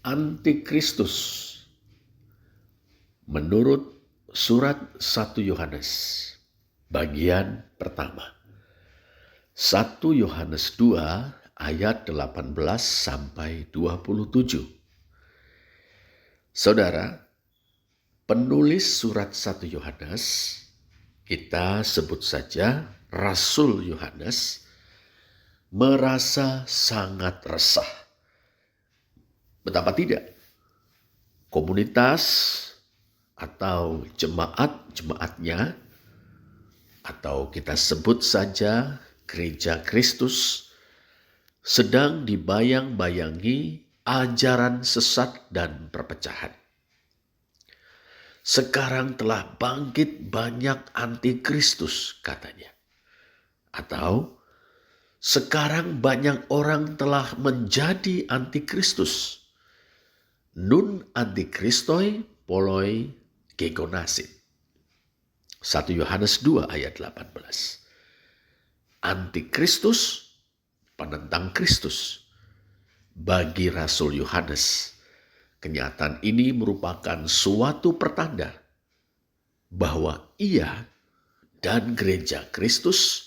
Antikristus menurut surat 1 Yohanes bagian pertama. 1 Yohanes 2 ayat 18 sampai 27. Saudara, penulis surat 1 Yohanes, kita sebut saja Rasul Yohanes, merasa sangat resah. Betapa tidak, komunitas atau jemaat-jemaatnya, atau kita sebut saja Gereja Kristus, sedang dibayang-bayangi ajaran sesat dan perpecahan. Sekarang telah bangkit banyak antikristus, katanya. Atau sekarang banyak orang telah menjadi antikristus. Nun antikristoi poloi gegonasin. 1 Yohanes 2 ayat 18. Antikristus, penentang Kristus. Bagi Rasul Yohanes, kenyataan ini merupakan suatu pertanda bahwa ia dan gereja Kristus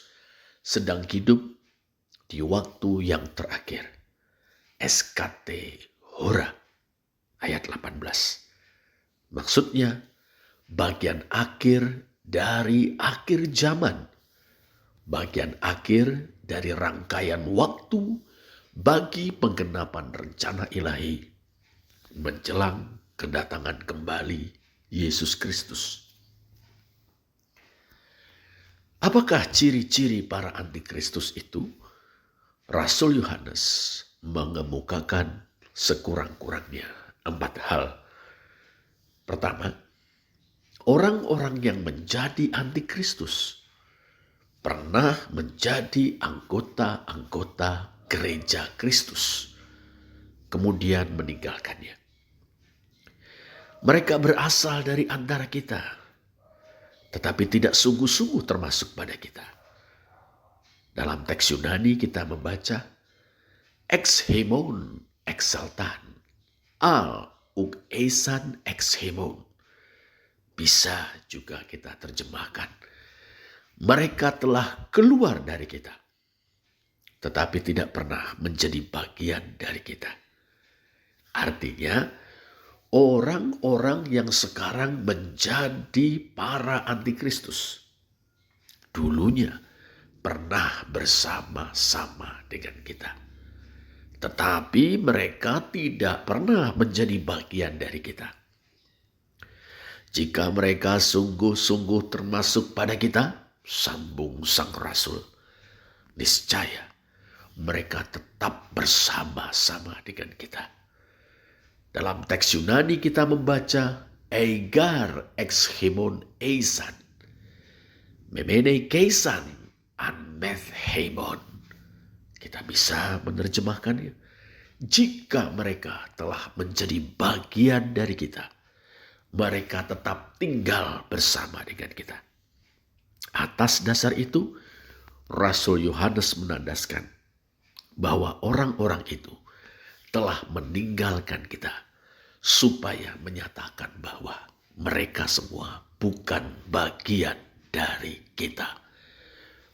sedang hidup di waktu yang terakhir. SKT Hora ayat 18. Maksudnya bagian akhir dari akhir zaman. Bagian akhir dari rangkaian waktu bagi penggenapan rencana ilahi menjelang kedatangan kembali Yesus Kristus. Apakah ciri-ciri para antikristus itu? Rasul Yohanes mengemukakan sekurang-kurangnya 4 hal. Pertama, orang-orang yang menjadi antikristus pernah menjadi anggota-anggota Gereja Kristus, kemudian meninggalkannya. Mereka berasal dari antara kita, tetapi tidak sungguh-sungguh termasuk pada kita. Dalam teks Yunani kita membaca ex hemon exaltan, al uk esan ex hemon. Bisa juga kita terjemahkan, mereka telah keluar dari kita, tetapi tidak pernah menjadi bagian dari kita. Artinya, orang-orang yang sekarang menjadi para antikristus, dulunya pernah bersama-sama dengan kita. Tetapi mereka tidak pernah menjadi bagian dari kita. Jika mereka sungguh-sungguh termasuk pada kita, sambung sang Rasul, niscaya mereka tetap bersama-sama dengan kita. Dalam teks Yunani kita membaca eigar ex hemon eisan, memene keisan an meth hemon. Kita bisa menerjemahkannya, jika mereka telah menjadi bagian dari kita, mereka tetap tinggal bersama dengan kita. Atas dasar itu, Rasul Yohanes menandaskan bahwa orang-orang itu telah meninggalkan kita, supaya menyatakan bahwa mereka semua bukan bagian dari kita.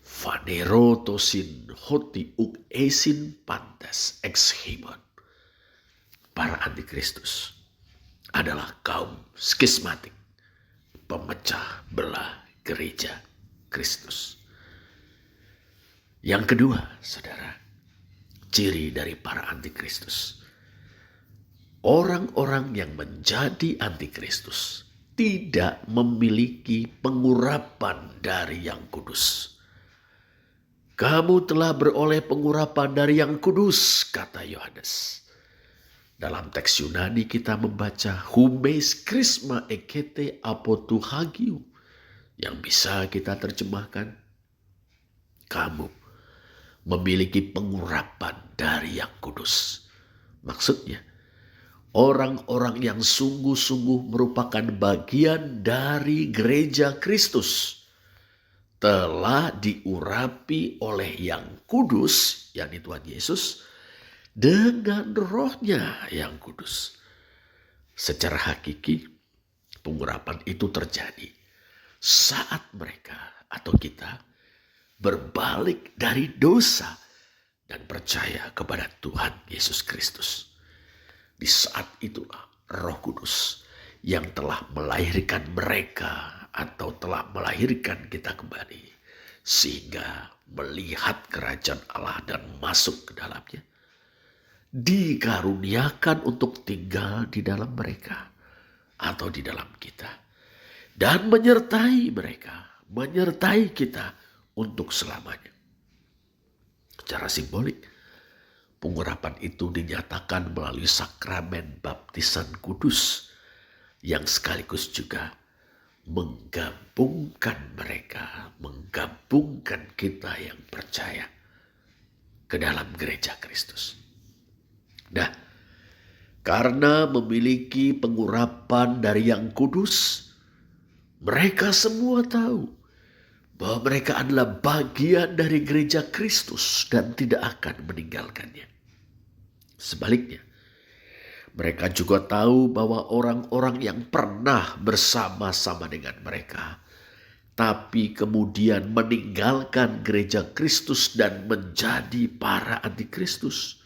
Fanerotosin hoti uk esin pantes ex hemon. Para antikristus adalah kaum skismatik, pemecah belah gereja Kristus. Yang kedua, saudara, ciri dari para antikristus. Orang-orang yang menjadi antikristus tidak memiliki pengurapan dari yang kudus. Kamu telah beroleh pengurapan dari yang kudus, kata Yohanes. Dalam teks Yunani kita membaca humes krisma ekete apotu hagiu, yang bisa kita terjemahkan, kamu memiliki pengurapan dari yang kudus. Maksudnya, orang-orang yang sungguh-sungguh merupakan bagian dari gereja Kristus telah diurapi oleh yang kudus, yakni Tuhan Yesus, dengan Roh-Nya yang kudus. Secara hakiki, pengurapan itu terjadi saat mereka atau kita berbalik dari dosa dan percaya kepada Tuhan Yesus Kristus. Di saat itulah Roh Kudus yang telah melahirkan mereka atau telah melahirkan kita kembali, sehingga melihat kerajaan Allah dan masuk ke dalamnya, dikaruniakan untuk tinggal di dalam mereka atau di dalam kita, dan menyertai mereka, menyertai kita untuk selamanya. Secara simbolik, pengurapan itu dinyatakan melalui sakramen baptisan kudus yang sekaligus juga menggabungkan mereka, menggabungkan kita yang percaya ke dalam gereja Kristus. Nah, karena memiliki pengurapan dari yang kudus, mereka semua tahu bahwa mereka adalah bagian dari gereja Kristus dan tidak akan meninggalkannya. Sebaliknya, mereka juga tahu bahwa orang-orang yang pernah bersama-sama dengan mereka, tapi kemudian meninggalkan gereja Kristus dan menjadi para antikristus,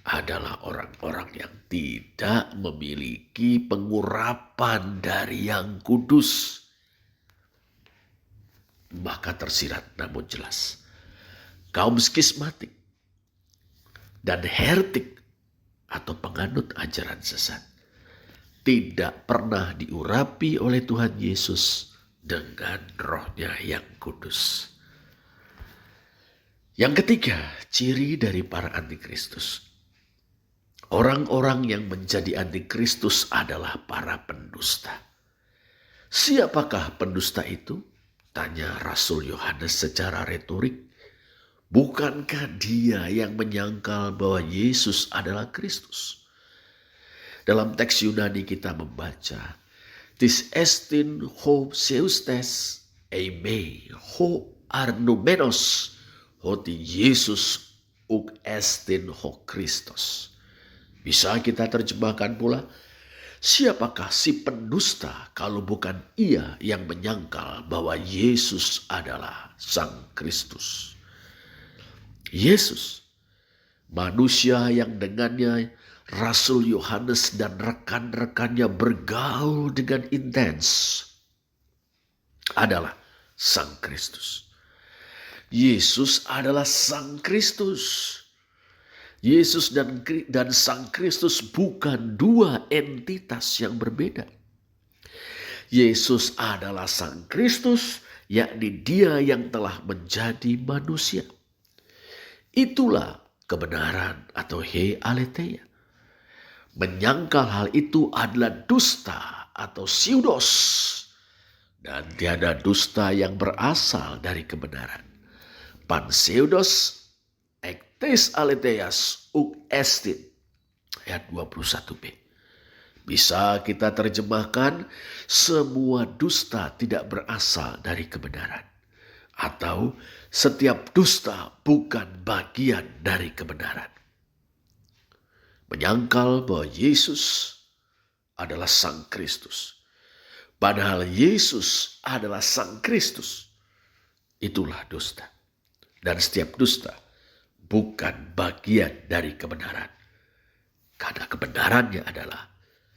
adalah orang-orang yang tidak memiliki pengurapan dari yang kudus. Maka tersirat namun jelas, kaum skismatik dan heretik atau penganut ajaran sesat tidak pernah diurapi oleh Tuhan Yesus dengan Roh-Nya yang kudus. Yang ketiga, ciri dari para antikristus. Orang-orang yang menjadi antikristus adalah para pendusta. Siapakah pendusta itu? Tanya Rasul Yohanes secara retorik. Bukankah dia yang menyangkal bahwa Yesus adalah Kristus? Dalam teks Yunani kita membaca, Tis estin ho seustes eime ho arnumenos hoti Yesus uk estin ho Kristus. Bisa kita terjemahkan pula, siapakah si pendusta kalau bukan ia yang menyangkal bahwa Yesus adalah Sang Kristus? Yesus, manusia yang dengannya Rasul Yohanes dan rekan-rekannya bergaul dengan intens, adalah Sang Kristus. Yesus adalah Sang Kristus. Yesus dan Sang Kristus bukan dua entitas yang berbeda. Yesus adalah Sang Kristus, yakni Dia yang telah menjadi manusia. Itulah kebenaran atau he aletheia. Menyangkal hal itu adalah dusta atau pseudos, dan tiada dusta yang berasal dari kebenaran. Panseudos tes aletheas uk estin, ayat 21b. Bisa kita terjemahkan, semua dusta tidak berasal dari kebenaran, atau setiap dusta bukan bagian dari kebenaran. Menyangkal bahwa Yesus adalah Sang Kristus, padahal Yesus adalah Sang Kristus, itulah dusta. Dan setiap dusta bukan bagian dari kebenaran. Karena kebenarannya adalah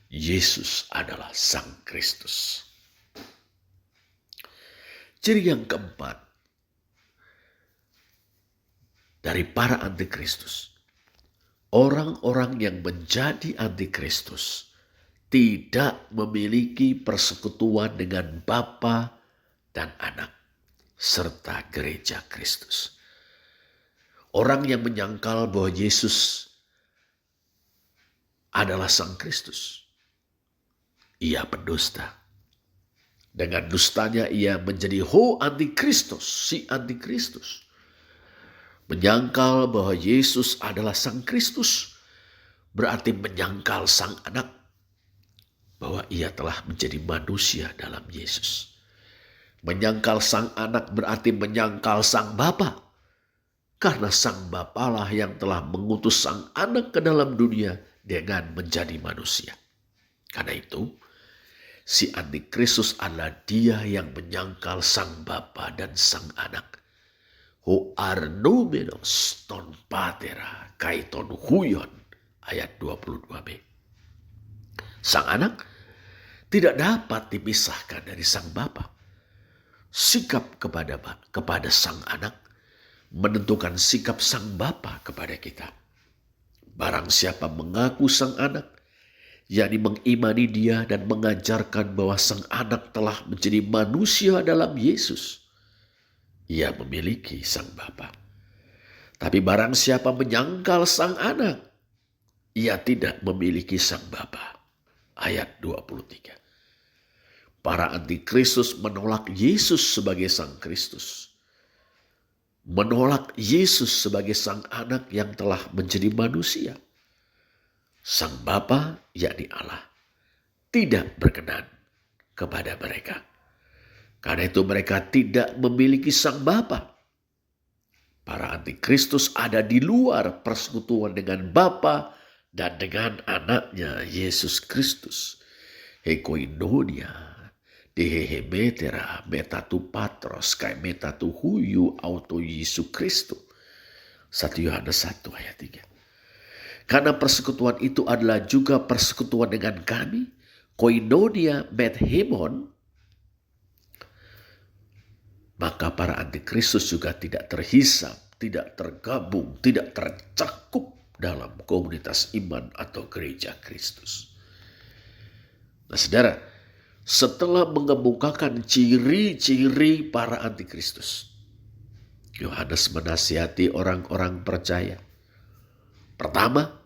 Yesus adalah Sang Kristus. Ciri yang keempat dari para antikristus. Orang-orang yang menjadi antikristus tidak memiliki persekutuan dengan Bapa dan Anak serta gereja Kristus. Orang yang menyangkal bahwa Yesus adalah Sang Kristus, ia pendusta. Dengan dustanya ia menjadi antikristus, si antikristus. Menyangkal bahwa Yesus adalah Sang Kristus berarti menyangkal Sang Anak, bahwa ia telah menjadi manusia dalam Yesus. Menyangkal Sang Anak berarti menyangkal Sang Bapa, Karena Sang Bapalah yang telah mengutus Sang Anak ke dalam dunia dengan menjadi manusia. Karena itu, si Antikristus adalah dia yang menyangkal Sang Bapa dan Sang Anak. Ho arnumenos ton patera kaiton huyon, ayat 22b. Sang Anak tidak dapat dipisahkan dari Sang Bapa. Sikap kepada Sang Anak menentukan sikap Sang Bapa kepada kita. Barang siapa mengaku Sang Anak, yakni mengimani Dia dan mengajarkan bahwa Sang Anak telah menjadi manusia dalam Yesus, ia memiliki Sang Bapa. Tapi barang siapa menyangkal Sang Anak, ia tidak memiliki Sang Bapa. Ayat 23. Para antikristus menolak Yesus sebagai Sang Kristus. Menolak Yesus sebagai Sang Anak yang telah menjadi manusia. Sang Bapa, yakni Allah, tidak berkenan kepada mereka. Karena itu mereka tidak memiliki Sang Bapa. Para antikristus ada di luar persekutuan dengan Bapa dan dengan anaknya Yesus Kristus. Hekoinonia. Dehemetera metatu patros kai metatu huyu auto Yesus Kristus. 1 Yohanes 1 ayat 3. Karena persekutuan itu adalah juga persekutuan dengan kami, koinonia methemon, maka para antikristus juga tidak terhisap, tidak tergabung, tidak tercakup dalam komunitas iman atau gereja Kristus. Nah saudara, setelah mengemukakan ciri-ciri para antikristus, Yohanes menasihati orang-orang percaya. Pertama,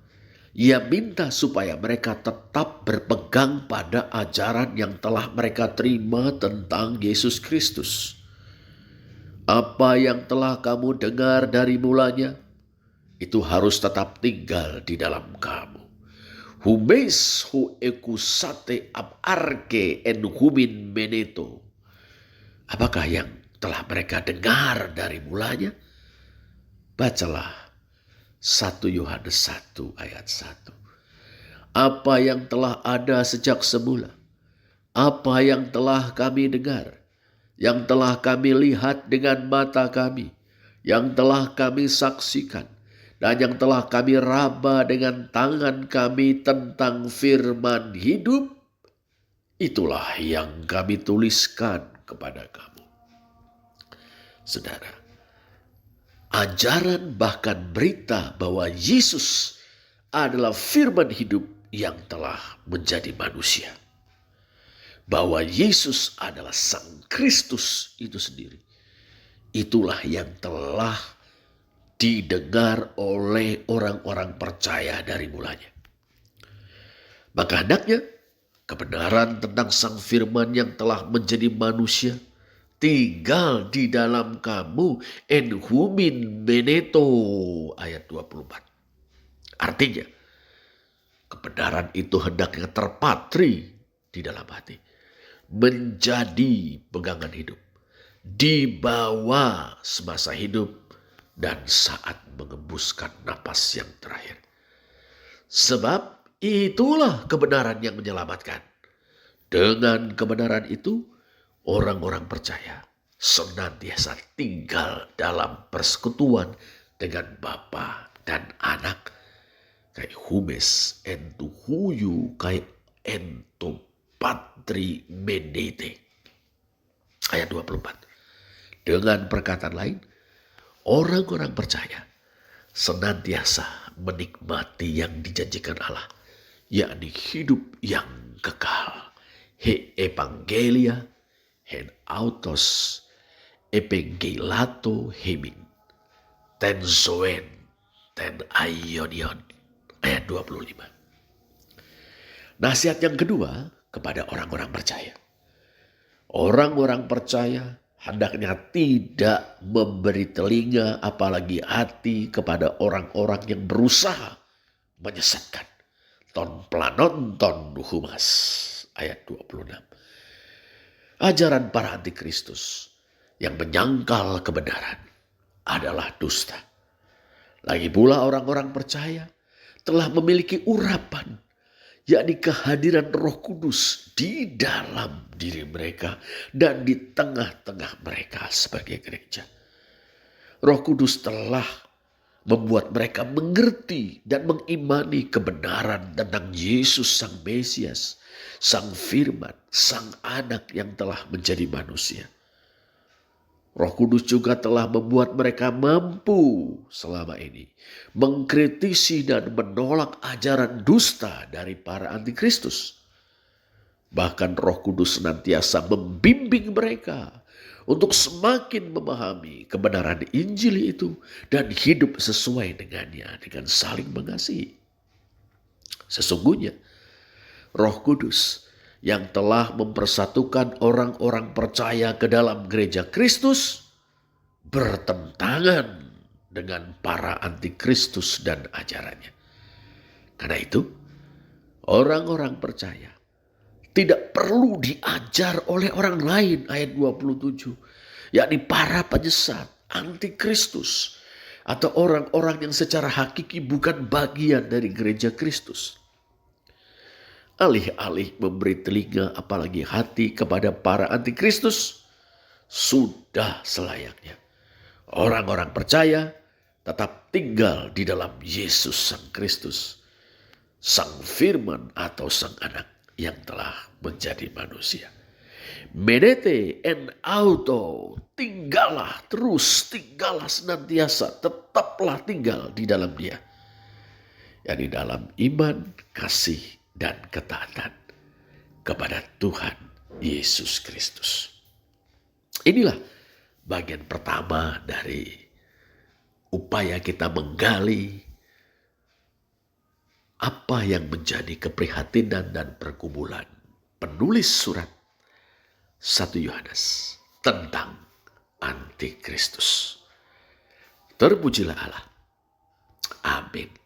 ia minta supaya mereka tetap berpegang pada ajaran yang telah mereka terima tentang Yesus Kristus. Apa yang telah kamu dengar dari mulanya, itu harus tetap tinggal di dalam kamu. Humes hu ekusate ab arke en humin meneto. Apakah yang telah mereka dengar dari mulanya? Bacalah 1 Yohanes 1 ayat 1. Apa yang telah ada sejak semula, apa yang telah kami dengar, yang telah kami lihat dengan mata kami, yang telah kami saksikan, dan yang telah kami raba dengan tangan kami tentang firman hidup, itulah yang kami tuliskan kepada kamu. Saudara, ajaran bahkan berita bahwa Yesus adalah firman hidup yang telah menjadi manusia. Bahwa Yesus adalah Sang Kristus itu sendiri. Itulah yang telah didengar oleh orang-orang percaya dari mulanya. Maka hendaknya kebenaran tentang Sang Firman yang telah menjadi manusia tinggal di dalam kamu, en humin meneto, ayat 24. Artinya, kebenaran itu hendaknya terpatri di dalam hati, menjadi pegangan hidup, dibawa semasa hidup dan saat mengembuskan napas yang terakhir. Sebab itulah kebenaran yang menyelamatkan. Dengan kebenaran itu, orang-orang percaya senantiasa tinggal dalam persekutuan dengan Bapa dan Anak. Kai humes entu huyu kai entu patri menete. Ayat 24. Dengan perkataan lain, orang-orang percaya senantiasa menikmati yang dijanjikan Allah, yakni hidup yang kekal. He evangelia, hen autos, evangelato hemin, ten zoen, ten aionion. Ayat 25. Nasihat yang kedua kepada orang-orang percaya. Orang-orang percaya hendaknya tidak memberi telinga apalagi hati kepada orang-orang yang berusaha menyesatkan. Ton planon ton humas. Ayat 26. Ajaran para antikristus yang menyangkal kebenaran adalah dusta. Lagi pula orang-orang percaya telah memiliki urapan, yakni kehadiran Roh Kudus di dalam diri mereka dan di tengah-tengah mereka sebagai gereja. Roh Kudus telah membuat mereka mengerti dan mengimani kebenaran tentang Yesus Sang Mesias, Sang Firman, Sang Anak yang telah menjadi manusia. Roh Kudus juga telah membuat mereka mampu selama ini mengkritisi dan menolak ajaran dusta dari para antikristus. Bahkan Roh Kudus senantiasa membimbing mereka untuk semakin memahami kebenaran Injil itu dan hidup sesuai dengannya dengan saling mengasihi. Sesungguhnya Roh Kudus yang telah mempersatukan orang-orang percaya ke dalam gereja Kristus bertentangan dengan para antikristus dan ajarannya. Karena itu, orang-orang percaya tidak perlu diajar oleh orang lain, ayat 27, yakni para penyesat, antikristus, atau orang-orang yang secara hakiki bukan bagian dari gereja Kristus. Alih-alih memberi telinga apalagi hati kepada para antikristus, sudah selayaknya orang-orang percaya tetap tinggal di dalam Yesus Sang Kristus, Sang Firman atau Sang Anak yang telah menjadi manusia. Menete en auto, tinggallah terus, tinggallah senantiasa, tetaplah tinggal di dalam Dia, yakni dalam iman, kasih, dan ketaatan kepada Tuhan Yesus Kristus. Inilah bagian pertama dari upaya kita menggali apa yang menjadi keprihatinan dan pergumulan penulis surat 1 Yohanes tentang antikristus. Terpujilah Allah. Amin.